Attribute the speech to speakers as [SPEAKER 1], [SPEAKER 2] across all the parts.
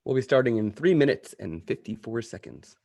[SPEAKER 1] We'll be starting in 3 minutes and 54 seconds.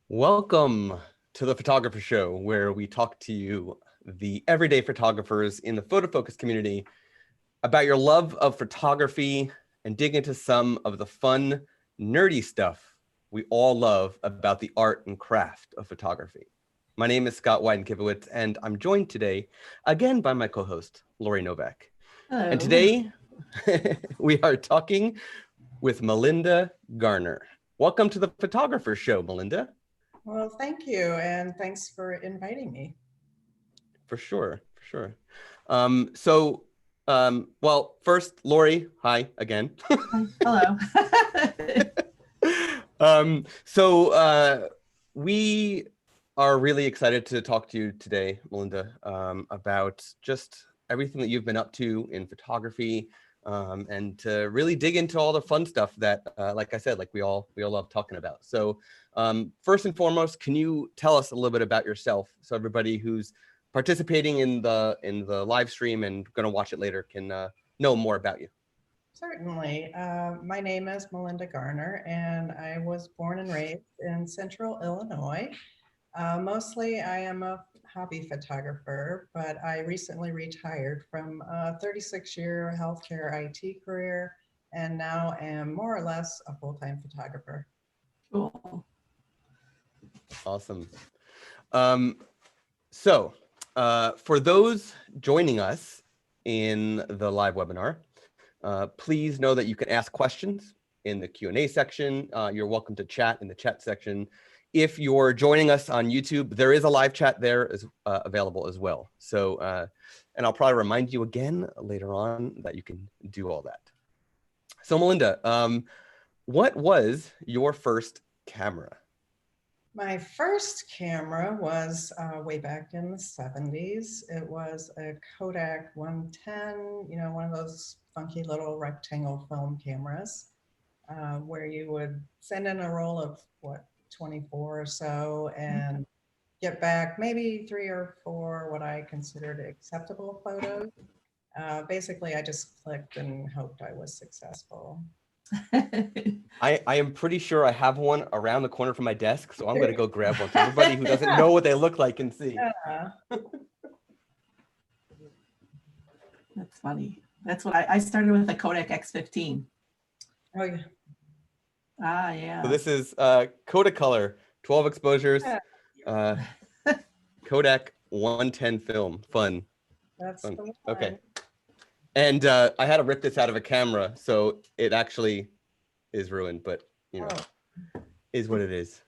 [SPEAKER 1] Welcome to the Photographer Show, where we talk to you, the everyday photographers in the photo focus community, about your love of photography and dig into some of the fun, nerdy stuff we all love about the art and craft of photography. My name is Wyden Kivowitz, and I'm joined today again by my co-host, Lauri Novak.
[SPEAKER 2] Hello.
[SPEAKER 1] And today we are talking with Melinda Garner. Welcome to the Photographer Show, Melinda.
[SPEAKER 2] Well, thank you, and thanks for inviting me.
[SPEAKER 1] For sure, for sure. Well, first, Lauri, hi again.
[SPEAKER 2] Hello.
[SPEAKER 1] We are really excited to talk to you today, Melinda, about just everything that you've been up to in photography, and to really dig into all the fun stuff that, like I said, like we all love talking about. So first and foremost, can you tell us a little bit about yourself, so everybody who's participating in the live stream and going to watch it later can know more about you?
[SPEAKER 2] Certainly. My name is Melinda Garner, and I was born and raised in Central Illinois. Mostly, I am a hobby photographer, but I recently retired from a 36-year healthcare IT career, and now am more or less a full-time photographer.
[SPEAKER 3] Cool.
[SPEAKER 1] Awesome. So for those joining us in the live webinar, please know that you can ask questions in the Q&A section. You're welcome to chat in the chat section. If you're joining us on YouTube, there is a live chat there available as well. So, and I'll probably remind you again later on that you can do all that. So Melinda, what was your first camera?
[SPEAKER 2] My first camera was way back in the 70s. It was a Kodak 110, you know, one of those funky little rectangle film cameras where you would send in a roll of, what, 24 or so and get back maybe 3 or 4 what I considered acceptable photos. Basically, I just clicked and hoped I was successful.
[SPEAKER 1] I am pretty sure I have one around the corner from my desk, so I'm going to go grab one for everybody who doesn't know what they look like and see.
[SPEAKER 2] Yeah.
[SPEAKER 3] That's funny. That's what I started with a Kodak X15.
[SPEAKER 2] Oh, yeah.
[SPEAKER 3] Ah, yeah.
[SPEAKER 1] So this is Kodacolor, 12 exposures, Kodak 110 film. Fun.
[SPEAKER 2] That's
[SPEAKER 1] Fun.
[SPEAKER 2] the one.
[SPEAKER 1] Okay. And I had to rip this out of a camera, so it actually is ruined, but you know, is what it is.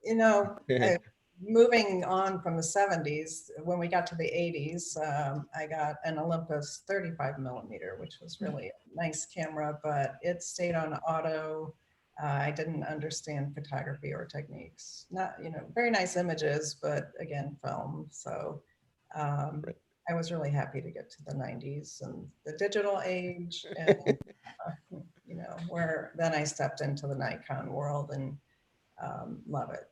[SPEAKER 2] You know, moving on from the 70s, when we got to the 80s, I got an Olympus 35 millimeter, which was really a nice camera, but it stayed on auto. I didn't understand photography or techniques. Not, you know, very nice images, but again, film. So
[SPEAKER 1] Right.
[SPEAKER 2] I was really happy to get to the 90s and the digital age, and you know, where then I stepped into the Nikon world and love it.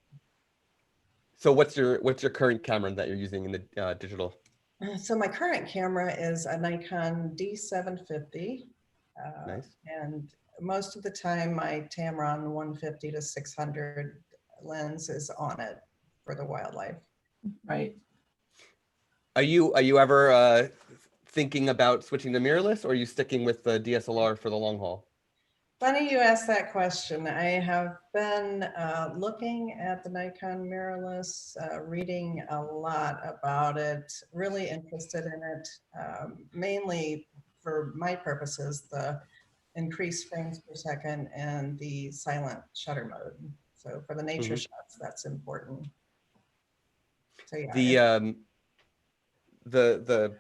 [SPEAKER 1] So what's your current camera that you're using in the digital?
[SPEAKER 2] So my current camera is a Nikon D750.
[SPEAKER 1] Nice.
[SPEAKER 2] And most of the time my Tamron 150 to 600 lens is on it for the wildlife.
[SPEAKER 3] Right.
[SPEAKER 1] Are you ever thinking about switching to mirrorless, or are you sticking with the DSLR for the long haul?
[SPEAKER 2] Funny you asked that question. I have been looking at the Nikon mirrorless, reading a lot about it, really interested in it, mainly for my purposes, the increased frames per second and the silent shutter mode. So for the nature shots, that's important. So yeah.
[SPEAKER 1] The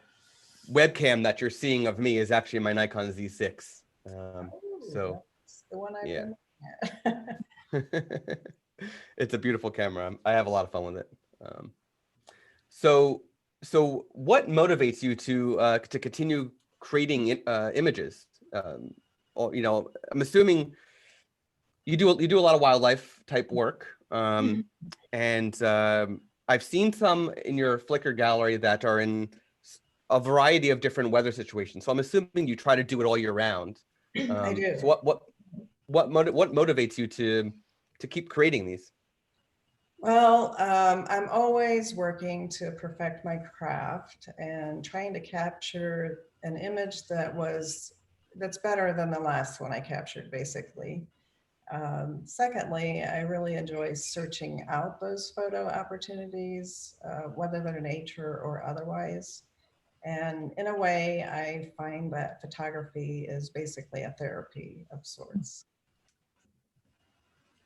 [SPEAKER 1] webcam that you're seeing of me is actually my Nikon Z6. So
[SPEAKER 2] that's the one I've
[SPEAKER 1] yeah.
[SPEAKER 2] been looking at.
[SPEAKER 1] It's a beautiful camera. I have a lot of fun with it. So what motivates you to continue creating images? Or, you know, I'm assuming you do a lot of wildlife type work, and I've seen some in your Flickr gallery that are in a variety of different weather situations. So I'm assuming you try to do it all year round.
[SPEAKER 2] I do.
[SPEAKER 1] So what motivates you to keep creating these?
[SPEAKER 2] Well, I'm always working to perfect my craft and trying to capture an image that's better than the last one I captured, basically. Secondly, I really enjoy searching out those photo opportunities, whether they're nature or otherwise. And in a way, I find that photography is basically a therapy of sorts.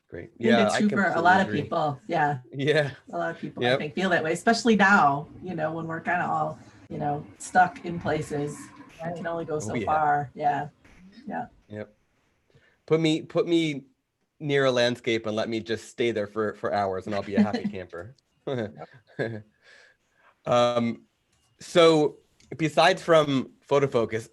[SPEAKER 1] Great.
[SPEAKER 3] And
[SPEAKER 1] Yeah,
[SPEAKER 3] it's
[SPEAKER 1] I
[SPEAKER 3] true for a
[SPEAKER 1] completely
[SPEAKER 3] lot
[SPEAKER 1] agree.
[SPEAKER 3] of people. Yeah.
[SPEAKER 1] Yeah.
[SPEAKER 3] A lot of people,
[SPEAKER 1] Yep.
[SPEAKER 3] I think, feel that way, especially now, you know, when we're kind of all, you know, stuck in places. I can only go so
[SPEAKER 1] yeah.
[SPEAKER 3] far. Yeah. Yeah.
[SPEAKER 1] Yep. Put me near a landscape and let me just stay there for hours, and I'll be a happy camper. So besides from photo focus,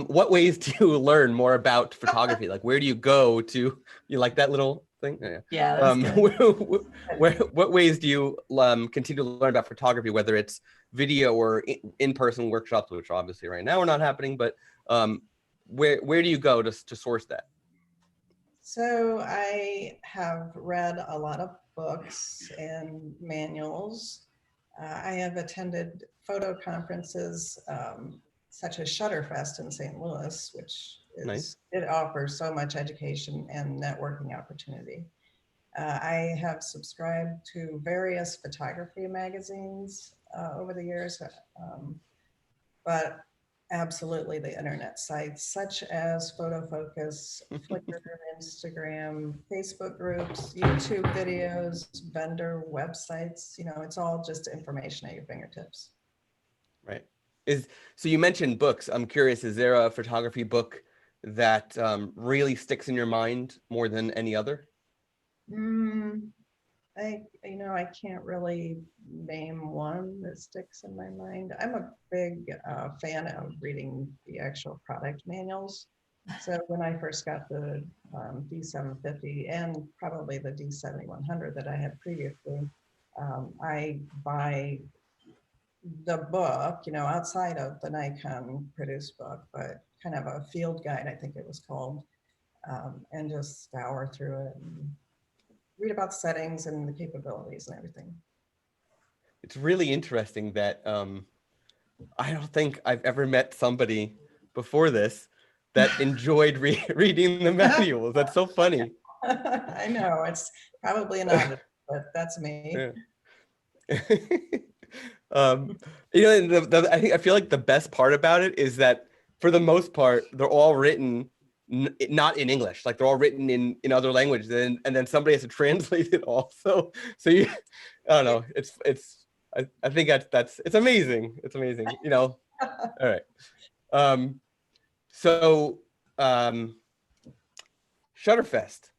[SPEAKER 1] what ways do you learn more about photography? Like, where do you go to? You like that little thing?
[SPEAKER 3] Yeah, that's good.
[SPEAKER 1] What ways do you continue to learn about photography, whether it's video or in-person workshops, which obviously right now are not happening, but where do you go to source that?
[SPEAKER 2] So I have read a lot of books and manuals. I have attended photo conferences such as Shutterfest in St. Louis, which
[SPEAKER 1] Nice.
[SPEAKER 2] it offers so much education and networking opportunity. I have subscribed to various photography magazines over the years, but absolutely the internet sites such as Photo Focus, Flickr, Instagram, Facebook groups, YouTube videos, vendor websites. It's all just information at your fingertips.
[SPEAKER 1] Right. So you mentioned books. I'm curious, is there a photography book that really sticks in your mind more than any other?
[SPEAKER 2] I can't really name one that sticks in my mind. I'm a big fan of reading the actual product manuals. So when I first got the D750 and probably the D7100 that I had previously, I buy the book, outside of the Nikon produced book, but kind of a field guide, I think it was called, and just scour through it and read about the settings and the capabilities and everything.
[SPEAKER 1] It's really interesting that I don't think I've ever met somebody before this that enjoyed reading the manuals. That's so funny.
[SPEAKER 2] I know, it's probably an oddity, but that's me.
[SPEAKER 1] Yeah. I feel like the best part about it is that for the most part, they're all written not in English, like they're all written in other languages, and then somebody has to translate it all. So you, I don't know. I think that's it's amazing. It's amazing. All right. So Shutterfest.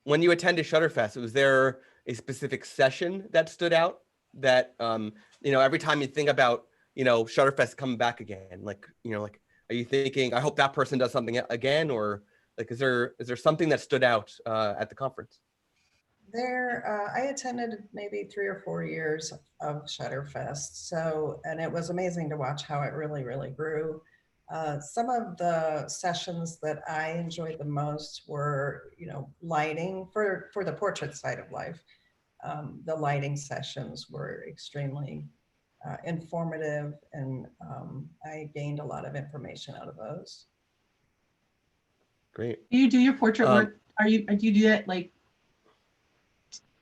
[SPEAKER 1] When you attended Shutterfest, was there a specific session that stood out that every time you think about Shutterfest coming back again, like are you thinking, I hope that person does something again, or like is there something that stood out at the conference?
[SPEAKER 2] I attended maybe 3 or 4 years of Shutterfest, and it was amazing to watch how it really, really grew. Some of the sessions that I enjoyed the most were, lighting for the portrait side of life. The lighting sessions were extremely informative, and I gained a lot of information out of those.
[SPEAKER 1] Great.
[SPEAKER 3] Do you do your portrait work? Do you do that like?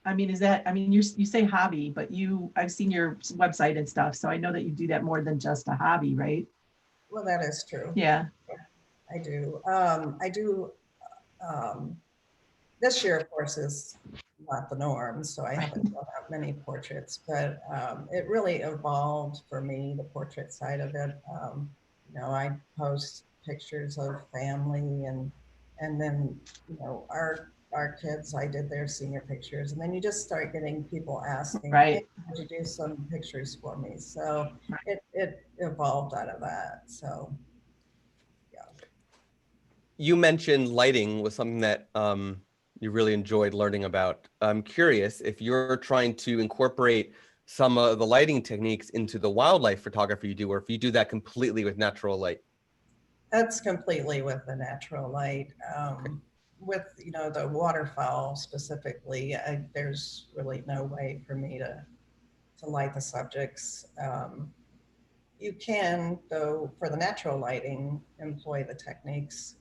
[SPEAKER 3] You say hobby, but I've seen your website and stuff, so I know that you do that more than just a hobby, right?
[SPEAKER 2] Well, that is true.
[SPEAKER 3] Yeah.
[SPEAKER 2] I do. This year, of course, is not the norm, so I haven't done that many portraits, but it really evolved for me, the portrait side of it. I post pictures of family and then, our kids, I did their senior pictures, and then you just start getting people asking,
[SPEAKER 3] right.
[SPEAKER 2] Hey, could you do some pictures for me? So it evolved out of that. So, yeah.
[SPEAKER 1] You mentioned lighting was something that you really enjoyed learning about. I'm curious if you're trying to incorporate some of the lighting techniques into the wildlife photography you do, or if you do that completely with natural light.
[SPEAKER 2] That's completely with the natural light. With the waterfowl specifically, there's really no way for me to light the subjects. You can, though, for the natural lighting, employ the techniques.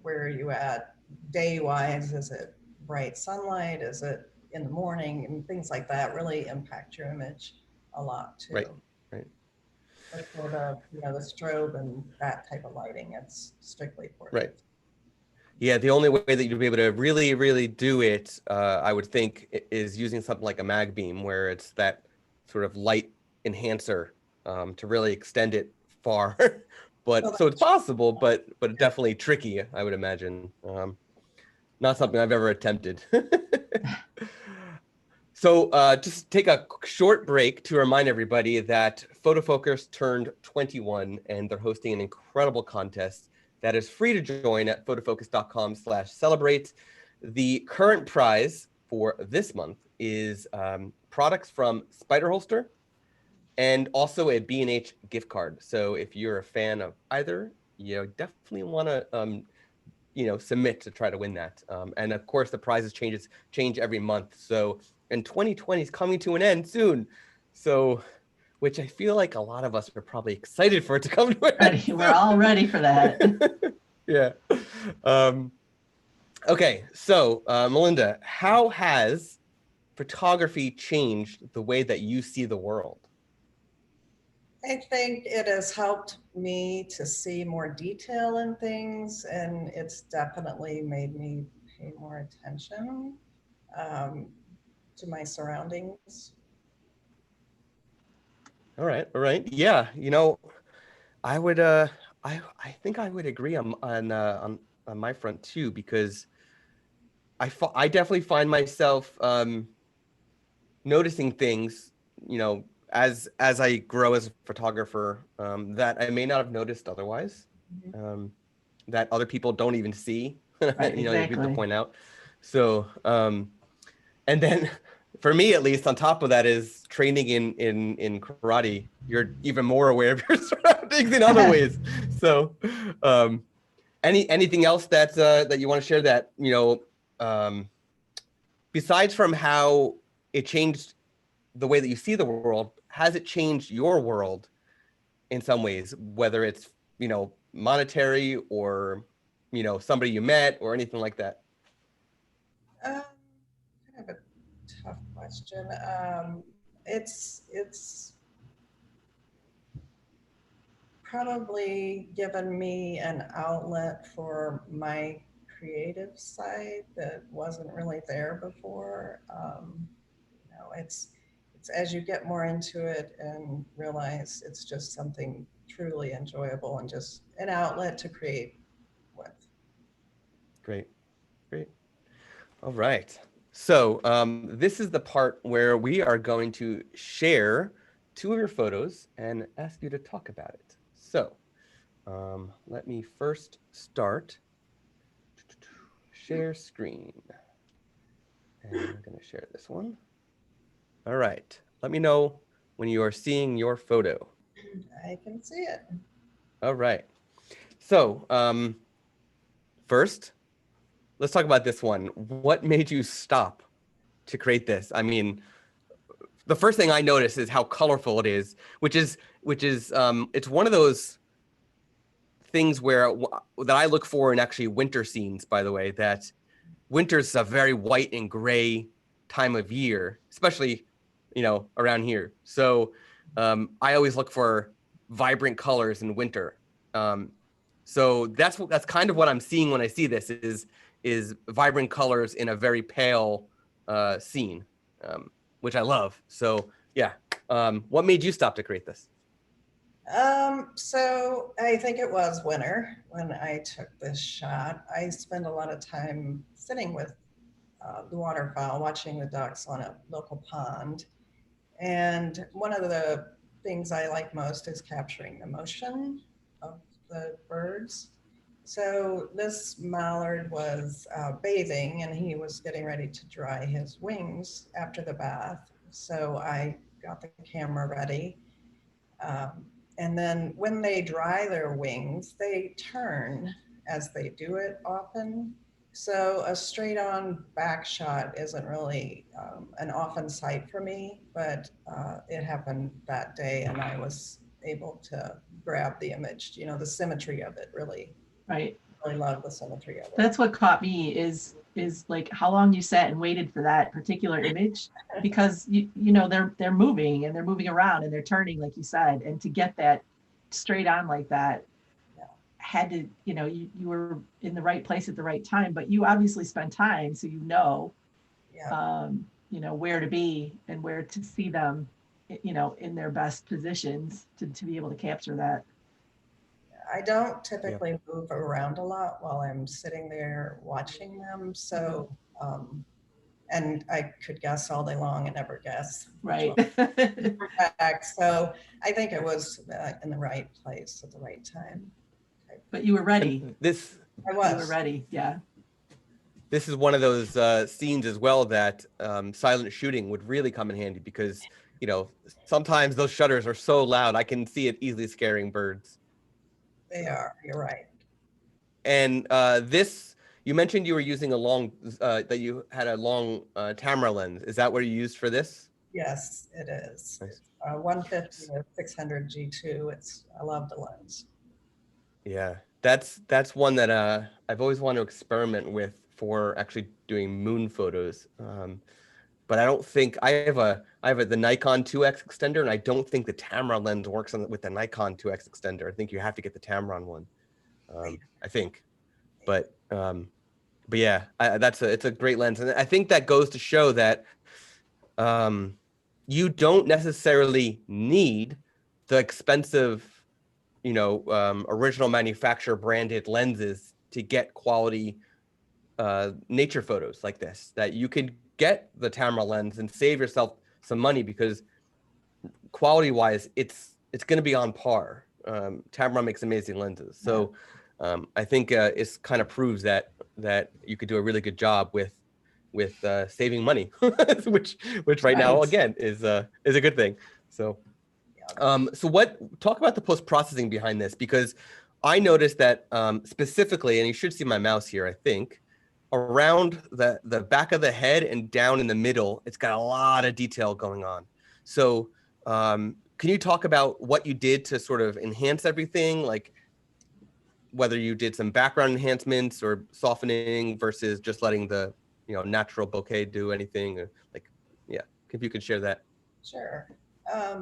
[SPEAKER 2] Where are you at day-wise? Is it bright sunlight? Is it in the morning? And things like that really impact your image a lot too.
[SPEAKER 1] Right.
[SPEAKER 2] But for the strobe and that type of lighting, it's strictly portrait.
[SPEAKER 1] Right. Yeah, the only way that you'd be able to really, really do it, I would think, is using something like a mag beam, where it's that sort of light enhancer to really extend it far, but so it's possible, but definitely tricky, I would imagine. Not something I've ever attempted. So just take a short break to remind everybody that PhotoFocus turned 21 and they're hosting an incredible contest that is free to join at photofocus.com/celebrate. The current prize for this month is products from Spider Holster and also a B&H gift card. So if you're a fan of either, you definitely want to submit to try to win that. And of course, the prizes change every month. So, and 2020 is coming to an end soon. So, which I feel like a lot of us are probably excited for it to come to an end.
[SPEAKER 3] We're all ready for that.
[SPEAKER 1] Yeah. Okay. So, Melinda, how has photography changed the way that you see the world?
[SPEAKER 2] I think it has helped me to see more detail in things, and it's definitely made me pay more attention to my surroundings.
[SPEAKER 1] All right. Yeah, I would I think I would agree on my front too, because I definitely find myself noticing things, as I grow as a photographer, that I may not have noticed otherwise, that other people don't even see.
[SPEAKER 3] Right,
[SPEAKER 1] You need to
[SPEAKER 3] exactly.
[SPEAKER 1] point out. So, and then for me, at least, on top of that is training in karate. You're even more aware of your surroundings in other ways. So, anything else that you want to share that, besides from how it changed the way that you see the world, has it changed your world in some ways, whether it's, monetary or, somebody you met or anything like that?
[SPEAKER 2] Kind of a tough question. It's probably given me an outlet for my creative side that wasn't really there before. It's as you get more into it and realize it's just something truly enjoyable and just an outlet to create with.
[SPEAKER 1] Great. All right. So this is the part where we are going to share 2 of your photos and ask you to talk about it. So let me first start. Share screen. And I'm going to share this one. All right. Let me know when you are seeing your photo.
[SPEAKER 2] I can see it.
[SPEAKER 1] All right. So first, let's talk about this one. What made you stop to create this? I mean, the first thing I notice is how colorful it is, which is it's one of those things that I look for in actually winter scenes, by the way, that winter's a very white and gray time of year, especially, around here. So I always look for vibrant colors in winter. So that's kind of what I'm seeing when I see this is vibrant colors in a very pale scene, which I love. So yeah, what made you stop to create this?
[SPEAKER 2] So I think it was winter when I took this shot. I spend a lot of time sitting with the waterfowl, watching the ducks on a local pond. And one of the things I like most is capturing the motion of the birds. So this mallard was bathing and he was getting ready to dry his wings after the bath. So I got the camera ready. And then when they dry their wings, they turn as they do it often. So a straight on back shot isn't really an often sight for me, but it happened that day and I was able to grab the image, the symmetry of it really.
[SPEAKER 3] Right.
[SPEAKER 2] Really love the symmetry of it.
[SPEAKER 3] That's what caught me is like how long you sat and waited for that particular image, because they're moving and they're moving around and they're turning, like you said, and to get that straight on like that, had to, you were in the right place at the right time, but you obviously spent time, so where to be and where to see them, in their best positions to be able to capture that.
[SPEAKER 2] I don't typically move around a lot while I'm sitting there watching them. So, and I could guess all day long and never guess.
[SPEAKER 3] Right.
[SPEAKER 2] Back. So I think it was in the right place at the right time.
[SPEAKER 3] But you were ready.
[SPEAKER 1] And this
[SPEAKER 2] I was.
[SPEAKER 3] You were ready. Yeah.
[SPEAKER 1] this is one of those scenes as well that silent shooting would really come in handy because, you know, sometimes those shutters are so loud. I can see it easily scaring birds.
[SPEAKER 2] They are. You're right.
[SPEAKER 1] And you mentioned you were using that you had a long camera lens. Is that what you used for this?
[SPEAKER 2] Yes, it is.
[SPEAKER 1] Nice.
[SPEAKER 2] 150 with 600 G2. I love the lens.
[SPEAKER 1] Yeah, that's one that I've always wanted to experiment with for actually doing moon photos. But I don't think I have the Nikon 2X extender, and I don't think the Tamron lens works with the Nikon 2X extender. I think you have to get the Tamron one. I think, but yeah, it's a great lens, and I think that goes to show that you don't necessarily need the expensive, original manufacturer branded lenses to get quality nature photos like this. That you could get the Tamron lens and save yourself some money because quality wise, it's going to be on par. Tamron makes amazing lenses, so I think it kind of proves that you could do a really good job with saving money, which right now again is a good thing. So, talk about the post processing behind this, because I noticed that specifically, and you should see my mouse here, I think, around the back of the head and down in the middle, it's got a lot of detail going on. So can you talk about what you did to sort of enhance everything, like whether you did some background enhancements or softening versus just letting the natural bokeh do anything, or if you could share that.
[SPEAKER 2] Sure.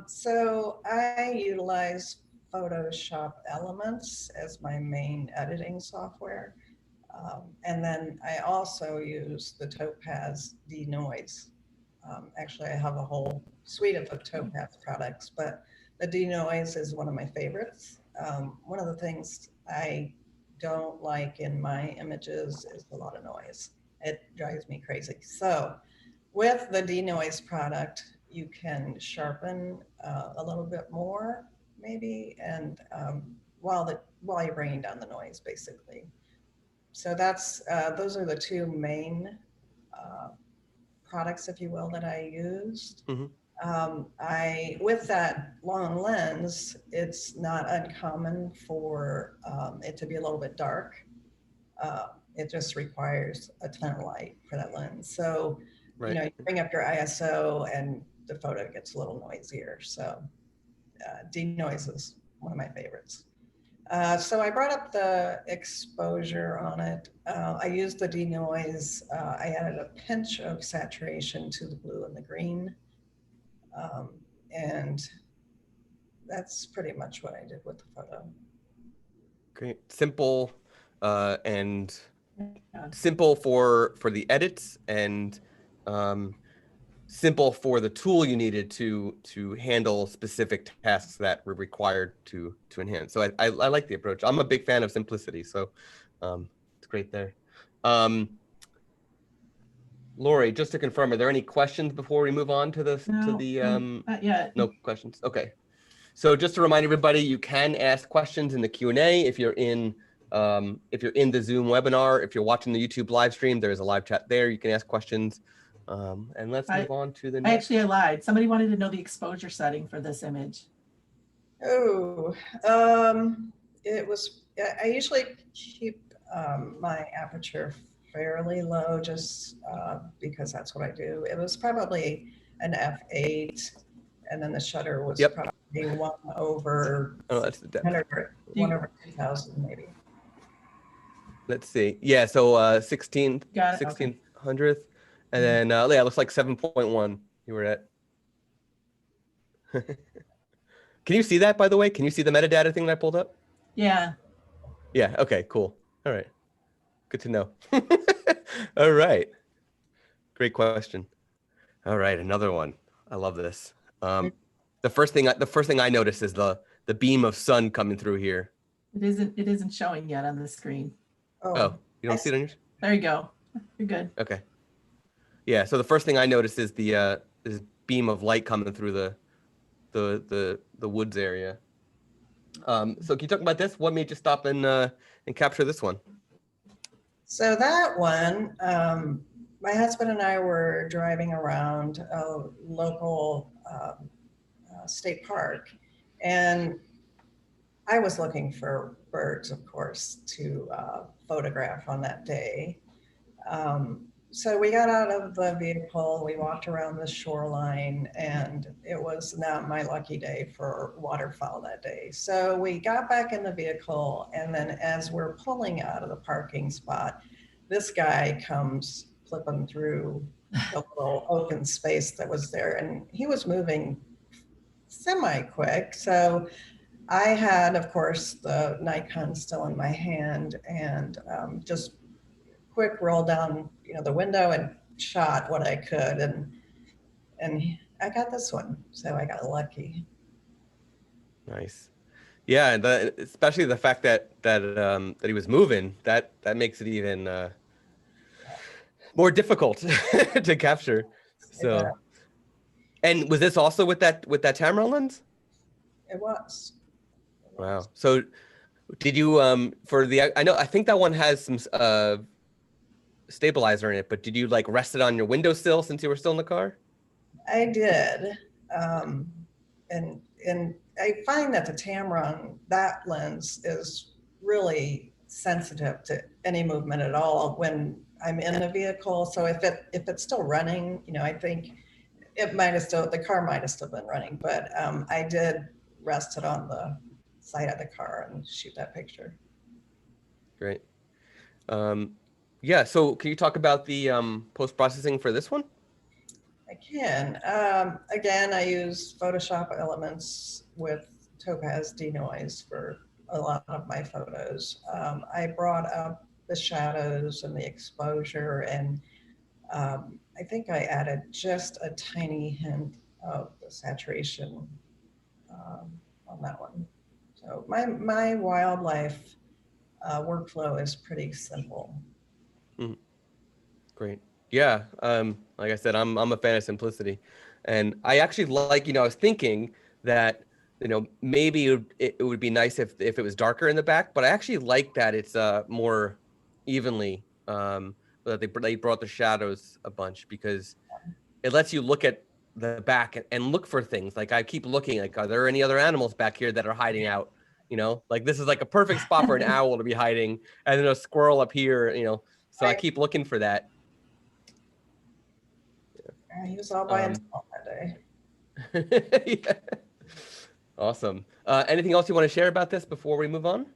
[SPEAKER 2] So I utilize Photoshop Elements as my main editing software. And then I also use the Topaz denoise. Actually, I have a whole suite of Topaz products, but the denoise is one of my favorites. One of the things I don't like in my images is a lot of noise. It drives me crazy. So with the denoise product, you can sharpen a little bit more, maybe, and while you're bringing down the noise, basically. So those are the two main products, if you will, that I used.
[SPEAKER 1] Mm-hmm.
[SPEAKER 2] With that long lens, it's not uncommon for it to be a little bit dark. It just requires a ton of light for that lens. So,
[SPEAKER 1] right.
[SPEAKER 2] You bring up your ISO and the photo gets a little noisier. So denoise is one of my favorites. So I brought up the exposure on it. I used the denoise. I added a pinch of saturation to the blue and the green. And that's pretty much what I did with the photo.
[SPEAKER 1] Great. Simple and simple for the edits, and simple for the tool you needed to handle specific tasks that were required to enhance. So I like the approach. I'm a big fan of simplicity, so it's great there. Lauri, just to confirm, are there any questions before we move on to
[SPEAKER 3] not yet.
[SPEAKER 1] No questions. Okay. So just to remind everybody, you can ask questions in the Q&A if you're in the Zoom webinar. If you're watching the YouTube live stream, there is a live chat there. You can ask questions. And let's move on to the next.
[SPEAKER 3] I lied. Somebody wanted to know the exposure setting for this image.
[SPEAKER 2] Oh, I usually keep my aperture fairly low just because that's what I do. It was probably an f8, and then the shutter was probably 1 over,
[SPEAKER 1] that's the depth.
[SPEAKER 2] 1 over 2000 maybe.
[SPEAKER 1] Let's see. Yeah, so 1600th. And then, it looks like 7.1 you were at. Can you see that, by the way? Can you see the metadata thing that I pulled up?
[SPEAKER 3] Yeah.
[SPEAKER 1] Yeah, okay, cool. All right. Good to know. All right. Great question. All right, another one. I love this. The first thing I noticed is the beam of sun coming through here.
[SPEAKER 3] It isn't showing yet on the screen.
[SPEAKER 1] Oh, you don't see it on your?
[SPEAKER 3] There you go. You're good.
[SPEAKER 1] Okay. Yeah. So the first thing I noticed is the this beam of light coming through the woods area. So can you talk about this? What made you stop and capture this one?
[SPEAKER 2] So that one, my husband and I were driving around a local state park, and I was looking for birds, of course, to photograph on that day. So we got out of the vehicle, we walked around the shoreline, and it was not my lucky day for waterfowl that day. So we got back in the vehicle, and then as we're pulling out of the parking spot, this guy comes flipping through the little open space that was there, and he was moving semi-quick. So I had, of course, the Nikon still in my hand, and just quick roll down, the window and shot what I could, and I got this one, so I got lucky.
[SPEAKER 1] Nice. Yeah, and especially the fact that he was moving, that makes it even more difficult to capture. So, and was this also with that Tamron lens?
[SPEAKER 2] It was.
[SPEAKER 1] Wow. So, did you I think that one has some stabilizer in it, but did you like rest it on your windowsill since you were still in the car?
[SPEAKER 2] I did, and I find that the Tamron, that lens is really sensitive to any movement at all when I'm in the vehicle. So if it's still running, I think the car might have still been running, but I did rest it on the side of the car and shoot that picture.
[SPEAKER 1] Great. Yeah, so can you talk about the post-processing for this one?
[SPEAKER 2] I can. Again, I use Photoshop elements with Topaz denoise for a lot of my photos. I brought up the shadows and the exposure, and I think I added just a tiny hint of the saturation on that one. So my wildlife workflow is pretty simple.
[SPEAKER 1] Great. Yeah. Like I said, I'm a fan of simplicity, and I actually like, I was thinking that, maybe it would be nice if it was darker in the back, but I actually like that it's more evenly, that they brought the shadows a bunch, because it lets you look at the back and look for things. Like I keep looking, like, are there any other animals back here that are hiding out? Like this is like a perfect spot for an owl to be hiding, and then a squirrel up here, so I keep looking for that.
[SPEAKER 2] He was all by himself that
[SPEAKER 1] day. Yeah. Awesome. Anything else you want to share about this before we move on?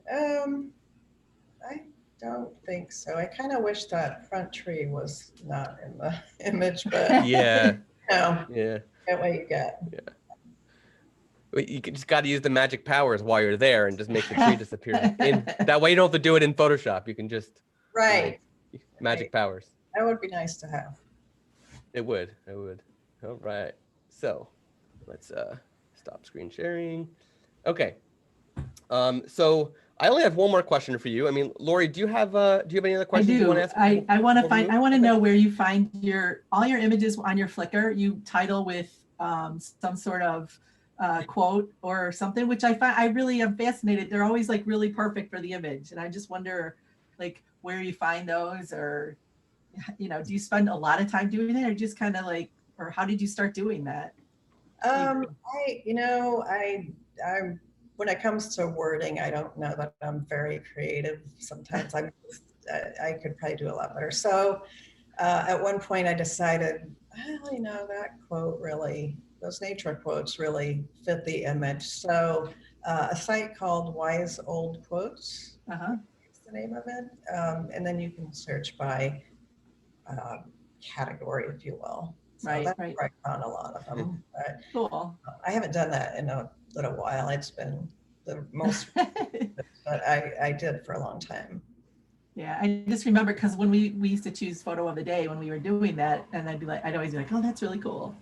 [SPEAKER 2] I don't think so. I kind of wish that front tree was not in the image, but
[SPEAKER 1] yeah.
[SPEAKER 2] Yeah. That way you get.
[SPEAKER 1] Yeah. You just got to use the magic powers while you're there and just make the tree disappear. That way you don't have to do it in Photoshop. You can just magic powers.
[SPEAKER 2] That would be nice to have.
[SPEAKER 1] It would. All right. So let's stop screen sharing. Okay. So I only have one more question for you. I mean, Lauri, do you have any other questions you want to ask?
[SPEAKER 3] I want to know where you find all your images on your Flickr. You title with some sort of quote or something, which I really am fascinated. They're always like really perfect for the image, and I just wonder like where you find those, or do you spend a lot of time doing that, or just kind of like, or how did you start doing that?
[SPEAKER 2] I'm when it comes to wording, I don't know that I'm very creative. Sometimes I could probably do a lot better. So at one point I decided, that quote really, those nature quotes really fit the image. So a site called Wise Old Quotes is the name of it. And then you can search by category, if you will. So that's where I found a lot of them. But
[SPEAKER 3] cool.
[SPEAKER 2] I haven't done that in a little while. It's been the most, but I did for a long time.
[SPEAKER 3] Yeah, I just remember because when we used to choose photo of the day when we were doing that, and I'd always be like, oh, that's really cool.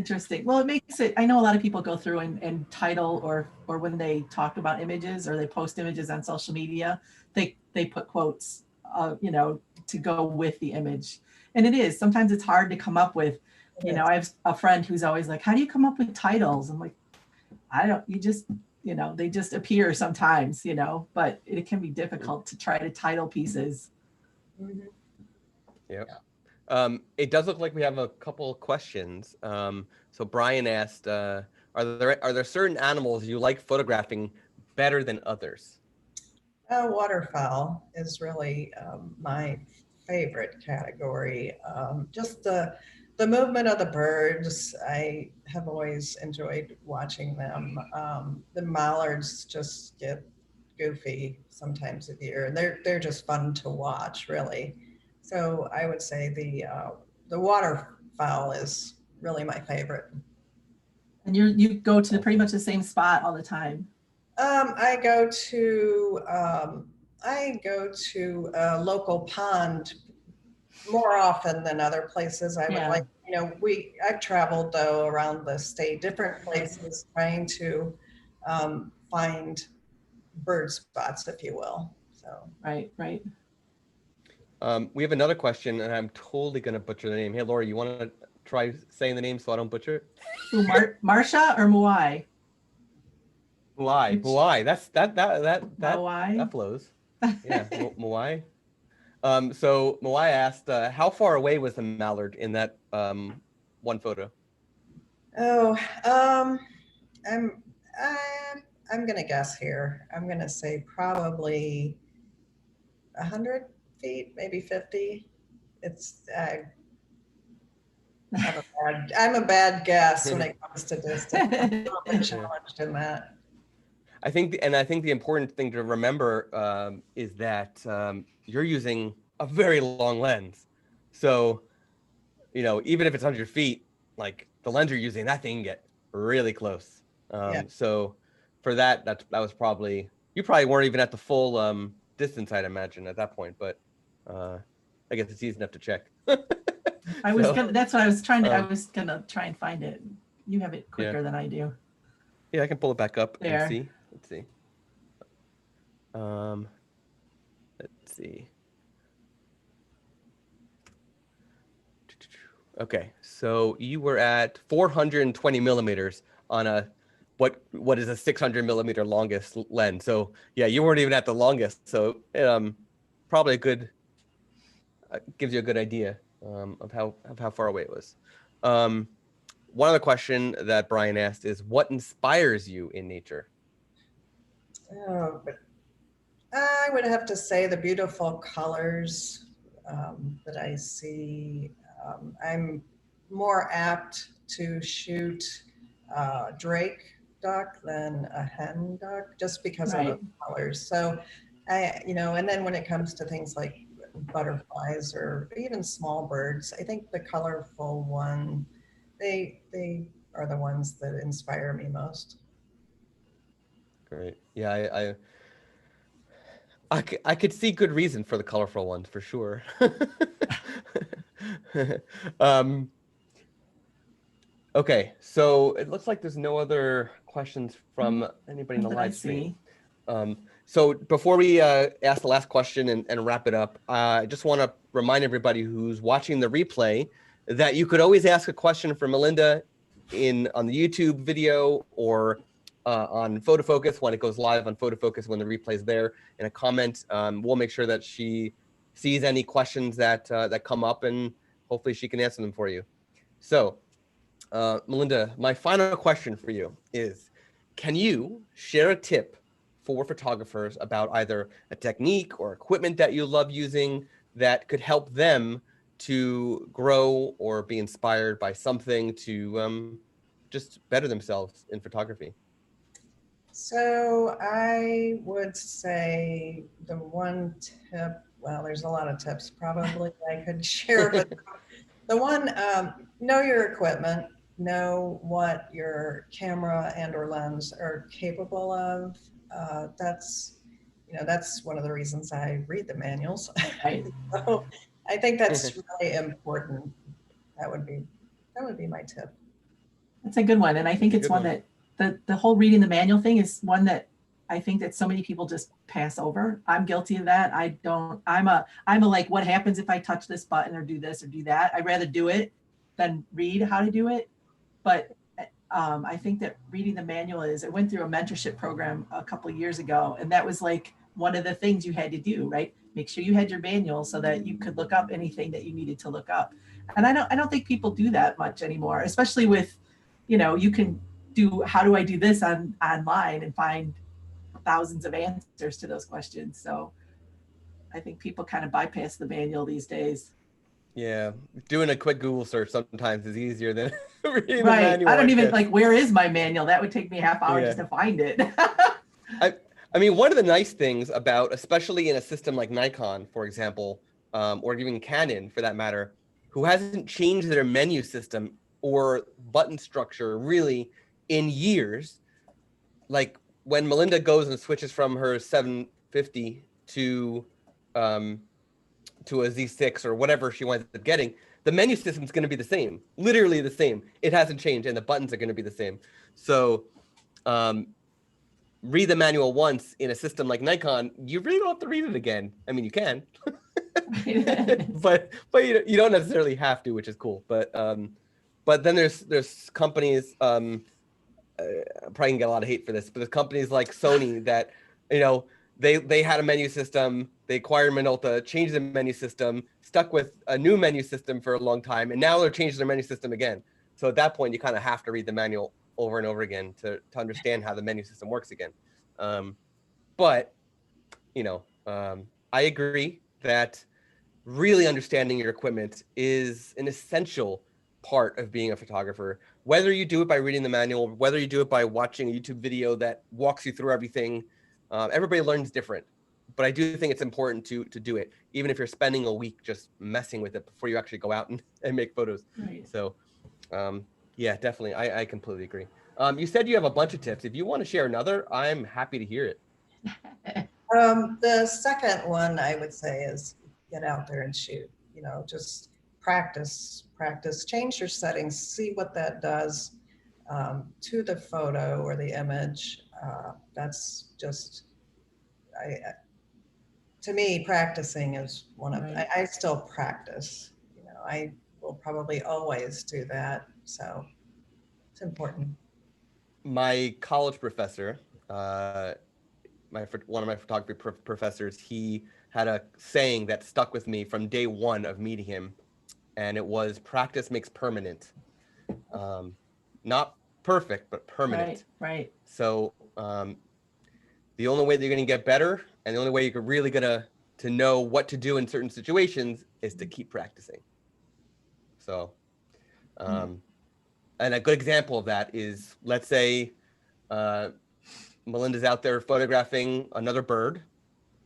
[SPEAKER 3] Interesting. Well, it makes it, I know a lot of people go through and title or when they talk about images or they post images on social media, they put quotes, to go with the image. And it is, sometimes it's hard to come up with, I have a friend who's always like, how do you come up with titles? I'm like, I don't, you just, they just appear sometimes, but it can be difficult to try to title pieces.
[SPEAKER 2] Mhm.
[SPEAKER 1] Yeah. It does look like we have a couple of questions. So Brian asked, are there certain animals you like photographing better than others?
[SPEAKER 2] Waterfowl is really my favorite category. Just the movement of the birds, I have always enjoyed watching them. The mallards just get goofy sometimes of year, and they're just fun to watch, really. So I would say the waterfowl is really my favorite.
[SPEAKER 3] And you go to pretty much the same spot all the time.
[SPEAKER 2] I go to a local pond more often than other places. I would
[SPEAKER 3] Yeah.
[SPEAKER 2] like, I've traveled though around the state, different places, trying to find bird spots, if you will. So
[SPEAKER 3] Right.
[SPEAKER 1] We have another question, and I'm totally going to butcher the name. Hey, Lauri, you want to try saying the name so I don't butcher it?
[SPEAKER 3] Ooh, Marsha or Muai?
[SPEAKER 1] Moai.
[SPEAKER 3] Muai?
[SPEAKER 1] That flows. Yeah, Moai. So Moai asked, how far away was the mallard in that one photo?
[SPEAKER 2] oh, I'm I'm gonna guess here. I'm gonna say probably 100 feet, maybe 50. It's I'm a bad guess when it comes to distance. I'm probably challenged in that.
[SPEAKER 1] I think the important thing to remember is that you're using a very long lens. So, even if it's 100 feet, like the lens you're using, that thing can get really close.
[SPEAKER 2] Yeah.
[SPEAKER 1] So for that was probably, you probably weren't even at the full distance, I'd imagine, at that point, but I guess it's easy enough to check.
[SPEAKER 3] That's what I was trying to, I was gonna try and find it. You have it quicker than I do.
[SPEAKER 1] Yeah, I can pull it back up
[SPEAKER 3] There.
[SPEAKER 1] and see. Let's see. Let's see. Okay, so you were at 420 millimeters on what is a 600 millimeter longest lens. So yeah, you weren't even at the longest. So probably a good gives you a good idea of how far away it was. One other question that Brian asked is, what inspires you in nature?
[SPEAKER 2] Oh, but I would have to say the beautiful colors that I see. I'm more apt to shoot drake duck than a hen duck just because of the colors. So and then when it comes to things like butterflies or even small birds, I think the colorful one, they are the ones that inspire me most.
[SPEAKER 1] Great. Yeah, I could see good reason for the colorful ones for sure. Okay, so it looks like there's no other questions from anybody in the live stream. So before we ask the last question and wrap it up, I just want to remind everybody who's watching the replay that you could always ask a question for Melinda on the YouTube video or on Photo Focus when it goes live on Photo Focus when the replay is there in a comment. We'll make sure that she sees any questions that come up, and hopefully she can answer them for you. So Melinda, my final question for you is, can you share a tip for photographers about either a technique or equipment that you love using that could help them to grow or be inspired by something to just better themselves in photography?
[SPEAKER 2] So I would say the one tip, well, there's a lot of tips probably I could share, but the one, know your equipment, know what your camera and or lens are capable of. That's one of the reasons I read the manuals.
[SPEAKER 3] Right.
[SPEAKER 2] So I think that's really important. That would be my tip.
[SPEAKER 3] That's a good one. And I think it's one that the whole reading the manual thing is one that I think that so many people just pass over. I'm guilty of that. I'm a like, what happens if I touch this button or do this or do that? I'd rather do it than read how to do it. But I think that reading the manual I went through a mentorship program a couple of years ago, and that was like one of the things you had to do, right? Make sure you had your manual so that you could look up anything that you needed to look up. And I don't think people do that much anymore, especially with, you can do, how do I do this online and find thousands of answers to those questions. So I think people kind of bypass the manual these days.
[SPEAKER 1] Yeah, doing a quick Google search sometimes is easier than reading the
[SPEAKER 3] Right.
[SPEAKER 1] manual.
[SPEAKER 3] I don't even like, where is my manual? That would take me a half hour just to find it.
[SPEAKER 1] I mean, one of the nice things about, especially in a system like Nikon, for example, or even Canon for that matter, who hasn't changed their menu system or button structure really in years, like when Melinda goes and switches from her 750 to a Z6 or whatever she winds up getting, the menu system is going to be the same, literally the same. It hasn't changed, and the buttons are going to be the same. So read the manual once in a system like Nikon, you really don't have to read it again. I mean, you can, but you don't necessarily have to, which is cool. But then there's companies, probably gonna get a lot of hate for this, but there's companies like Sony that, they had a menu system, they acquired Minolta, changed the menu system, stuck with a new menu system for a long time, and now they're changing their menu system again. So at that point, you kind of have to read the manual over and over again to understand how the menu system works again. But I agree that really understanding your equipment is an essential part of being a photographer. Whether you do it by reading the manual, whether you do it by watching a YouTube video that walks you through everything, everybody learns different. But I do think it's important to do it, even if you're spending a week just messing with it before you actually go out and make photos.
[SPEAKER 3] Right.
[SPEAKER 1] So yeah, definitely. I completely agree. You said you have a bunch of tips. If you want to share another, I'm happy to hear it.
[SPEAKER 2] The second one I would say is get out there and shoot. Just practice, change your settings, see what that does to the photo or the image. That's just, to me, practicing is one of,
[SPEAKER 3] Right.
[SPEAKER 2] I still practice. I will probably always do that. So it's important.
[SPEAKER 1] My college professor, one of my photography professors, he had a saying that stuck with me from day one of meeting him, and it was practice makes permanent. Not perfect, but permanent.
[SPEAKER 3] Right.
[SPEAKER 1] So the only way that you're going to get better, and the only way you're really going to know what to do in certain situations, is to keep practicing. So, and a good example of that is, let's say Melinda's out there photographing another bird,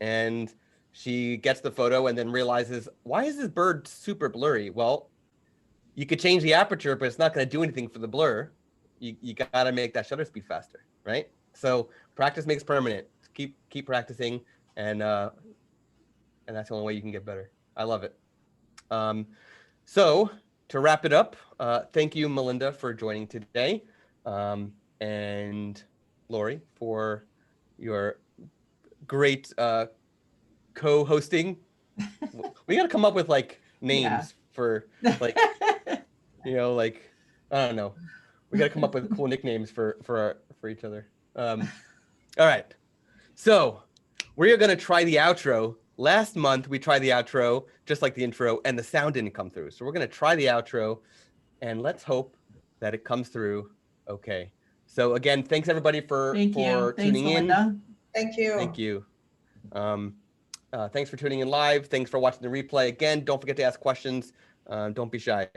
[SPEAKER 1] and she gets the photo and then realizes, why is this bird super blurry? Well, you could change the aperture, but it's not going to do anything for the blur. You got to make that shutter speed faster, right? So practice makes permanent. Keep practicing, and that's the only way you can get better. I love it. So to wrap it up, thank you, Melinda, for joining today, and Lauri for your great co-hosting. We got to come up with like names for like, like, I don't know. We got to come up with cool nicknames for each other. All right. So we're going to try the outro. Last month, we tried the outro, just like the intro, and the sound didn't come through. So we're going to try the outro, and let's hope that it comes through okay. So again, thanks everybody for tuning in.
[SPEAKER 2] Thank you.
[SPEAKER 1] Thank you. Thanks for tuning in live. Thanks for watching the replay. Again, don't forget to ask questions. Don't be shy.